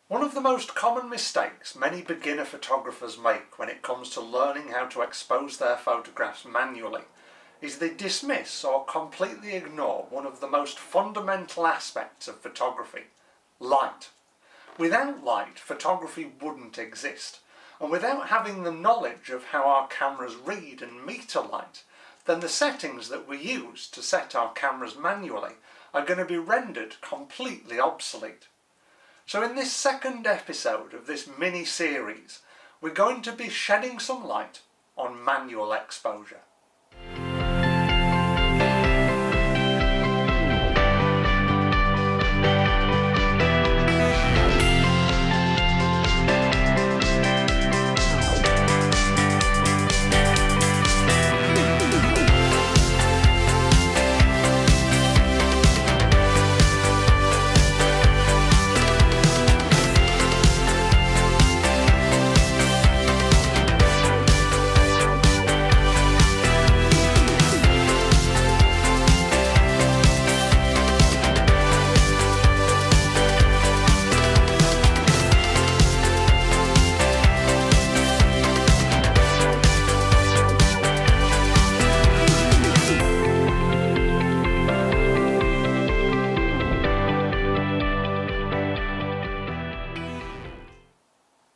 One of the most common mistakes many beginner photographers make when it comes to learning how to expose their photographs manually is they dismiss or completely ignore one of the most fundamental aspects of photography: light. Without light, photography wouldn't exist, and without having the knowledge of how our cameras read and meter light, then the settings that we use to set our cameras manually are going to be rendered completely obsolete. So in this second episode of this mini-series, we're going to be shedding some light on manual exposure.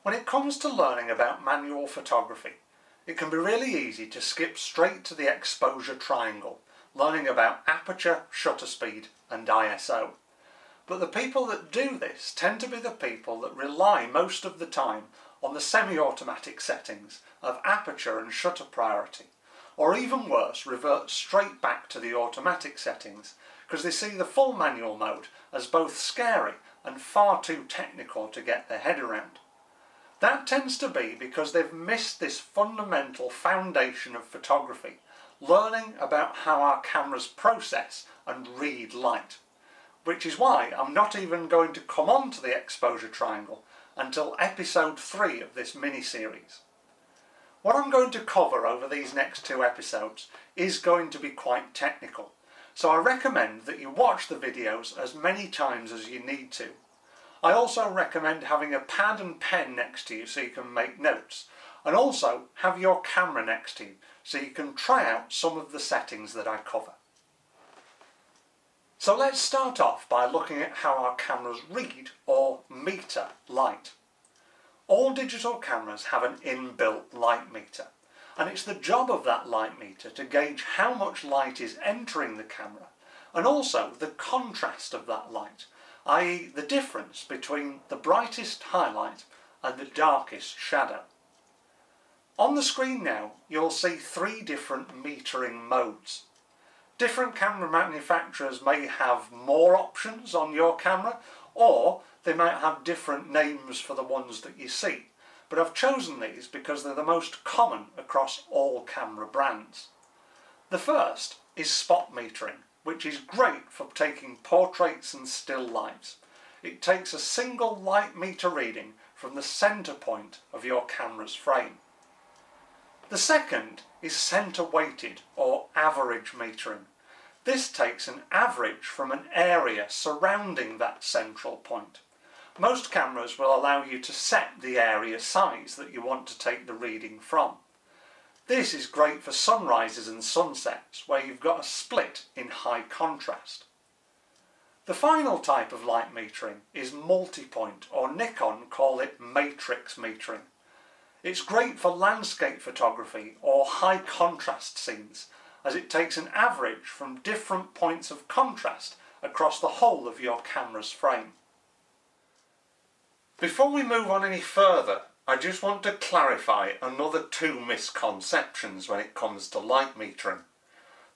When it comes to learning about manual photography, it can be really easy to skip straight to the exposure triangle, learning about aperture, shutter speed and ISO. But the people that do this tend to be the people that rely most of the time on the semi-automatic settings of aperture and shutter priority, or even worse, revert straight back to the automatic settings because they see the full manual mode as both scary and far too technical to get their head around. That tends to be because they've missed this fundamental foundation of photography, learning about how our cameras process and read light. Which is why I'm not even going to come on to the exposure triangle until episode 3 of this mini-series. What I'm going to cover over these next 2 episodes is going to be quite technical, so I recommend that you watch the videos as many times as you need to. I also recommend having a pad and pen next to you so you can make notes, and also have your camera next to you so you can try out some of the settings that I cover. So let's start off by looking at how our cameras read or meter light. All digital cameras have an inbuilt light meter, and it's the job of that light meter to gauge how much light is entering the camera and also the contrast of that light, i.e. the difference between the brightest highlight and the darkest shadow. On the screen now you'll see 3 different metering modes. Different camera manufacturers may have more options on your camera, or they might have different names for the ones that you see, but I've chosen these because they're the most common across all camera brands. The first is spot metering, which is great for taking portraits and still lives. It takes a single light meter reading from the centre point of your camera's frame. The second is centre weighted or average metering. This takes an average from an area surrounding that central point. Most cameras will allow you to set the area size that you want to take the reading from. This is great for sunrises and sunsets where you've got a split in high contrast. The final type of light metering is multi-point, or Nikon call it matrix metering. It's great for landscape photography or high contrast scenes, as it takes an average from different points of contrast across the whole of your camera's frame. Before we move on any further, I just want to clarify another 2 misconceptions when it comes to light metering.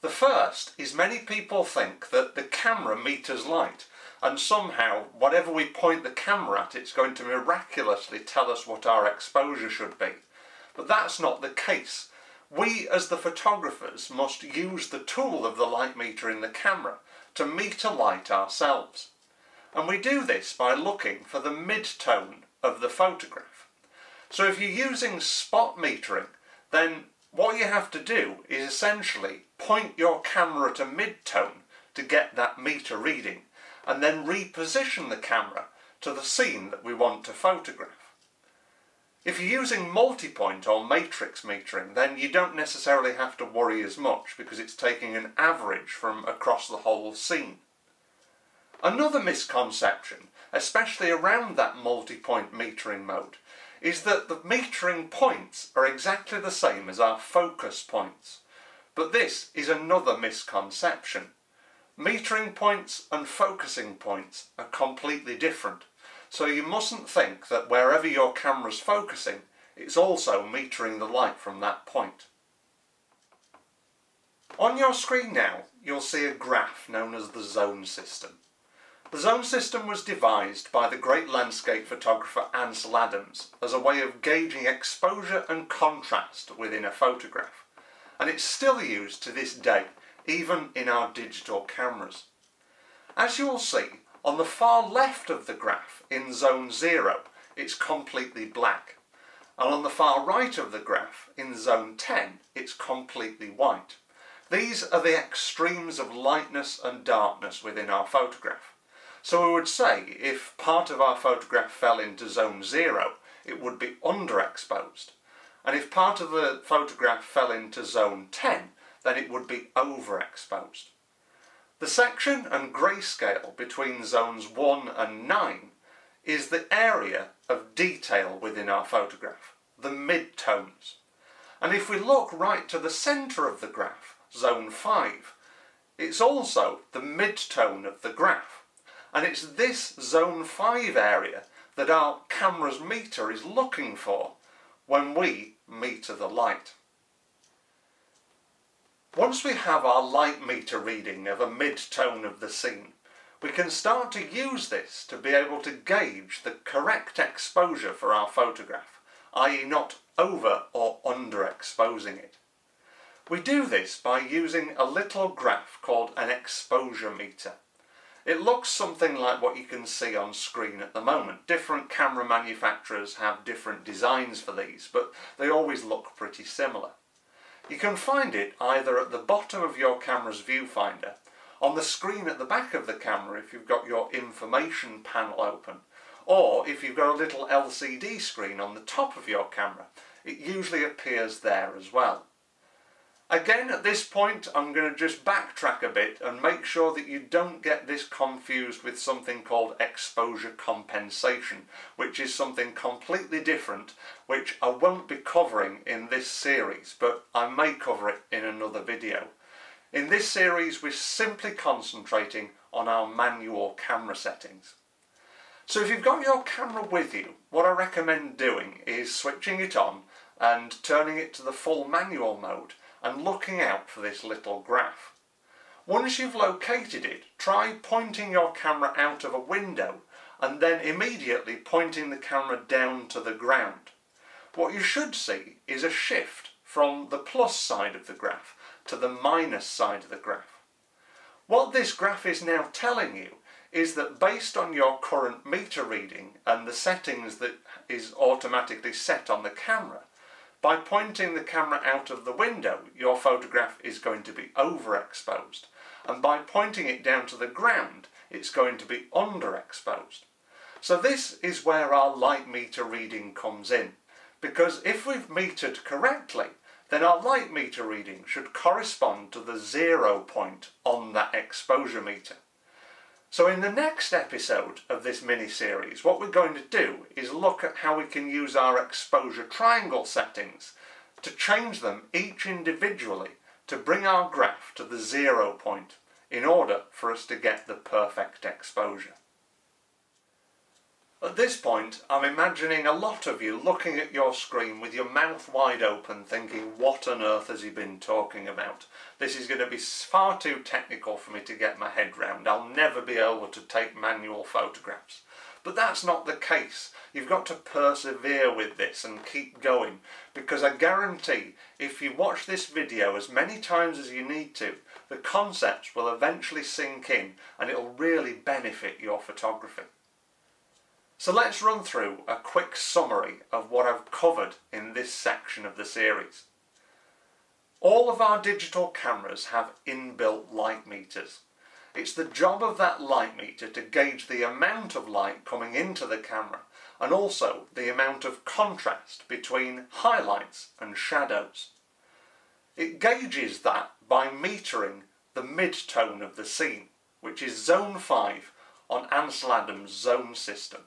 The first is many people think that the camera meters light, and somehow whatever we point the camera at, it's going to miraculously tell us what our exposure should be. But that's not the case. We as the photographers must use the tool of the light meter in the camera to meter light ourselves. And we do this by looking for the mid-tone of the photograph. So if you're using spot metering, then what you have to do is essentially point your camera to mid-tone to get that meter reading, and then reposition the camera to the scene that we want to photograph. If you're using multi-point or matrix metering, then you don't necessarily have to worry as much because it's taking an average from across the whole scene. Another misconception, especially around that multi-point metering mode, is that the metering points are exactly the same as our focus points. But this is another misconception. Metering points and focusing points are completely different, so you mustn't think that wherever your camera's focusing, it's also metering the light from that point. On your screen now, you'll see a graph known as the zone system. The zone system was devised by the great landscape photographer Ansel Adams as a way of gauging exposure and contrast within a photograph, and it's still used to this day, even in our digital cameras. As you will see, on the far left of the graph, in zone 0, it's completely black, and on the far right of the graph, in zone 10, it's completely white. These are the extremes of lightness and darkness within our photograph. So we would say if part of our photograph fell into zone 0, it would be underexposed. And if part of the photograph fell into zone 10, then it would be overexposed. The section and grayscale between zones 1 and 9 is the area of detail within our photograph, the mid-tones. And if we look right to the centre of the graph, zone 5, it's also the mid-tone of the graph. And it's this zone 5 area that our camera's meter is looking for when we meter the light. Once we have our light meter reading of a mid-tone of the scene, we can start to use this to be able to gauge the correct exposure for our photograph, i.e. not over or underexposing it. We do this by using a little graph called an exposure meter. It looks something like what you can see on screen at the moment. Different camera manufacturers have different designs for these, but they always look pretty similar. You can find it either at the bottom of your camera's viewfinder, on the screen at the back of the camera if you've got your information panel open, or if you've got a little LCD screen on the top of your camera, it usually appears there as well. Again, at this point, I'm going to just backtrack a bit and make sure that you don't get this confused with something called exposure compensation, which is something completely different, which I won't be covering in this series, but I may cover it in another video. In this series, we're simply concentrating on our manual camera settings. So if you've got your camera with you, what I recommend doing is switching it on and turning it to the full manual mode, and looking out for this little graph. Once you've located it, try pointing your camera out of a window and then immediately pointing the camera down to the ground. What you should see is a shift from the plus side of the graph to the minus side of the graph. What this graph is now telling you is that based on your current meter reading and the settings that is automatically set on the camera, by pointing the camera out of the window, your photograph is going to be overexposed, and by pointing it down to the ground, it's going to be underexposed. So this is where our light meter reading comes in, because if we've metered correctly, then our light meter reading should correspond to the 0 point on that exposure meter. So in the next episode of this mini-series, what we're going to do is look at how we can use our exposure triangle settings to change them each individually to bring our graph to the 0 point in order for us to get the perfect exposure. At this point, I'm imagining a lot of you looking at your screen with your mouth wide open thinking, what on earth has he been talking about? This is going to be far too technical for me to get my head round. I'll never be able to take manual photographs. But that's not the case. You've got to persevere with this and keep going, because I guarantee if you watch this video as many times as you need to, the concepts will eventually sink in and it'll really benefit your photography. So let's run through a quick summary of what I've covered in this section of the series. All of our digital cameras have inbuilt light meters. It's the job of that light meter to gauge the amount of light coming into the camera and also the amount of contrast between highlights and shadows. It gauges that by metering the mid-tone of the scene, which is zone 5 on Ansel Adams' zone system.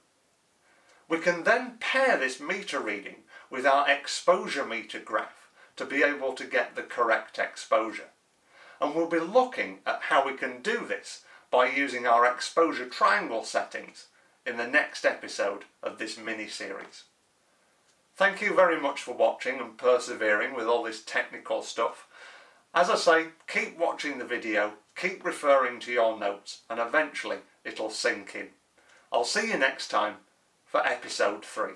We can then pair this meter reading with our exposure meter graph to be able to get the correct exposure. And we'll be looking at how we can do this by using our exposure triangle settings in the next episode of this mini-series. Thank you very much for watching and persevering with all this technical stuff. As I say, keep watching the video, keep referring to your notes, and eventually it'll sink in. I'll see you next time for episode 3.